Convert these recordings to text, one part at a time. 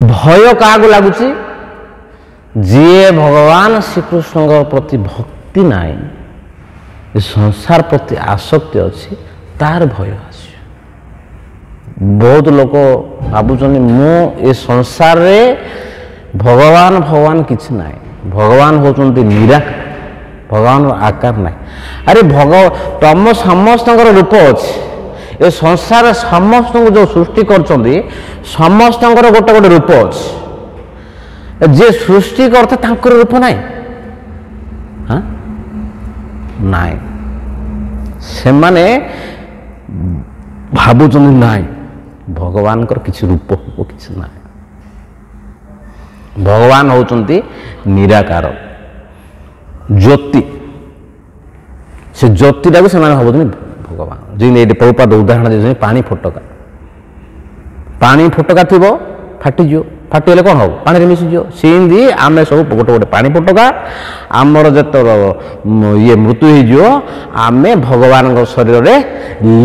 भय क्या लगुच जी भगवान श्रीकृष्ण प्रति भक्ति नाई संसार प्रति आसक्ति अच्छी तार भय आस बहुत लोग भावुं मु संसार रे भगवान भगवान किसी ना भगवान होती निराकार भगवान आकार ना अरे तुम समस्त रूप अच्छे ये संसार समस्त जो सृष्टि कर समस्त गोटे गोटे रूप अच्छे जे सृष्टि करता रूप ना हाँ नाई से माने भावुं ना भगवान किसी रूप हो किसी ना भगवान होती निराकार ज्योति से ज्योति टाक से भावुं भगवान जी प्रभुपाद उदाहरण दे पानी फोटका थी फाटीज फाटीगले कौन हम पानी मिसीज सेमती आम सब गोटे गोटे पानी फोटका आमर जो ये मृत्यु हो आम भगवान शरीर में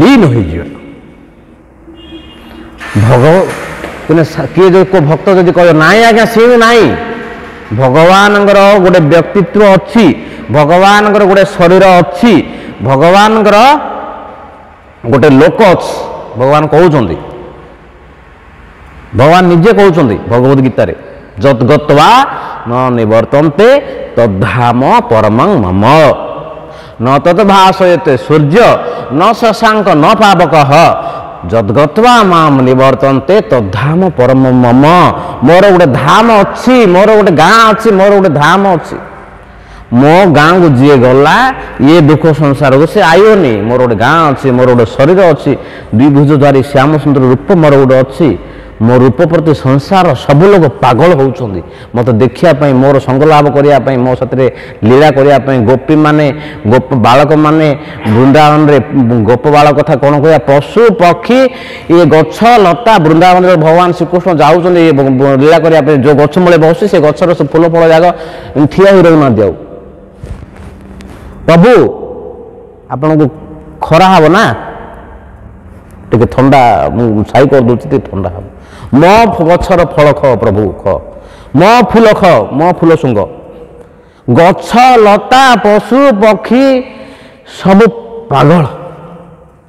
लीन हो किए जो को भक्त जब कह ना आज्ञा सी ना भगवान गोटे व्यक्तित्व अच्छी भगवान गोटे शरीर अच्छी भगवान गोटे लोक अच्छी भगवान कहते भगवान निजे कहते भगवद गीतार जद्गत्वा न निवर्तन्ते तद्धाम परमं मम न तद्भासयते सूर्य न शशांक न पावक जद्गत्वा माम निवर्तन्ते तद्धाम परमं मम मोर गोटे धाम अच्छी मोर गोटे गाँ अच्छी मोर गोटे धाम अच्छी मो गाँ को जी गला ये दुख संसार को सी आयोनी मोर गोटे गाँ अच्छी मोर गोटे शरीर अच्छी द्विभुजधारी श्याम सुंदर रूप मोर गोटे अच्छी मो रूप प्रति संसार सब लोग पागल होउछंदी मत देखिया मोर संगलाभ करने मो साथे लीला करने गोपी माने गोप बालक माने वृंदावन रे गोप बालक कथा कौन कह पशु पक्षी ये गछ लता वृंदावन रे भगवान श्रीकृष्ण जाऊँ लीला करने जो गछ मूले बस से गचर फूल फल जाग ठिया ही रही ना दिया प्रभु आपण को खरा हम ना टे थंडा छाई कर दूसरी थंडा हम मो गचर फल ख प्रभु ख मो फूल ख मो फूल सुंग गछ लता पशु पक्षी सब पागल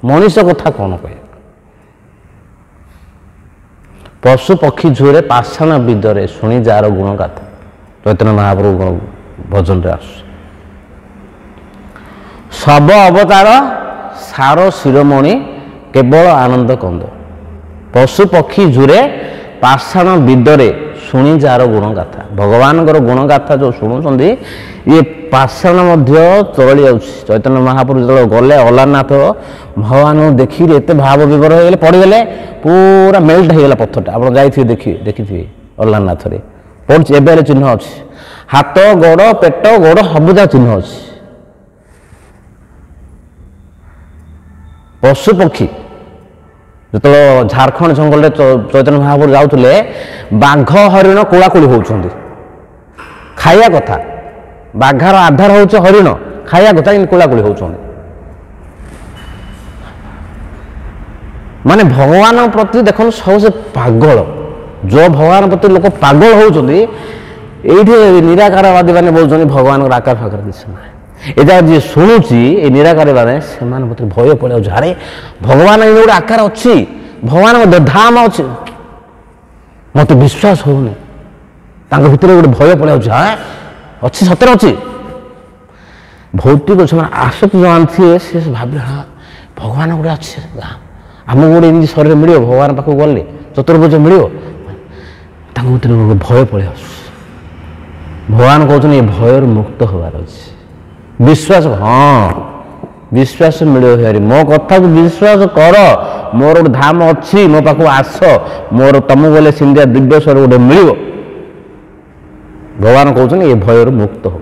मनीष कथा कौन कह पशु पक्षी झुरे पाषाण विदरे शुणी जार गुण गाथा चैतन्य महाप्रभु भजन रे आस सब अवतार सार शिरोमणि केवल आनंद कंद पशु पक्षी झुरे पाषाण विदरे शुणी जार गुण गाथा भगवान गुण गाथा जो शुणुंट ये पाषाण चली जा चैतन्य महाप्रभु जो गले अलारनाथ भगवान देखी एत भाव विवर हो पड़गले पूरा मेल्ट होगा पत्थर आप जाइए देखिए अलारनाथ पड़ी एवं चिन्ह अच्छी हाथ गोड़ पेट गोड़ सबुजा चिन्ह अच्छी पशु पक्षी जो झारखंड जंगल चैतन्य महाप्रभु जाऊे बाघ हरिण कोलाकोली होती खाया कथा बाघार आधार हूँ हरिण खाया कथा कोलाकोली होती माने भगवान प्रति देख सब से पागल जो भगवान प्रति लोक पागल होती ये निराकारवादी मैंने बोलते भगवान आकार फाकार किसी ना एजा जी शुणुची ये निराकार मैंने से भय पड़े अरे भगवान गोटे आकार अच्छी भगवान धाम अच्छी मत विश्वास होनी भितर गोटे भय पड़े अच्छी सतर अच्छी भौतिक से आसक्ति जो आनी सी भाव हाँ भगवान गोटे अच्छे आम गोटे एमती शरीर मिले भगवान पाक गले चतुर्भुज मिले भितर गोटे भय पड़े भगवान कहते भय मुक्त हबार अच्छे विश्वास हाँ विश्वास मिले मो कथा को विश्वास कर मोर गोटे धाम अच्छी मो पाक आस मोर तुम गले सिंधिया दिव्य स्वर गोटे मिल भगवान कहते ये भयर मुक्त हो।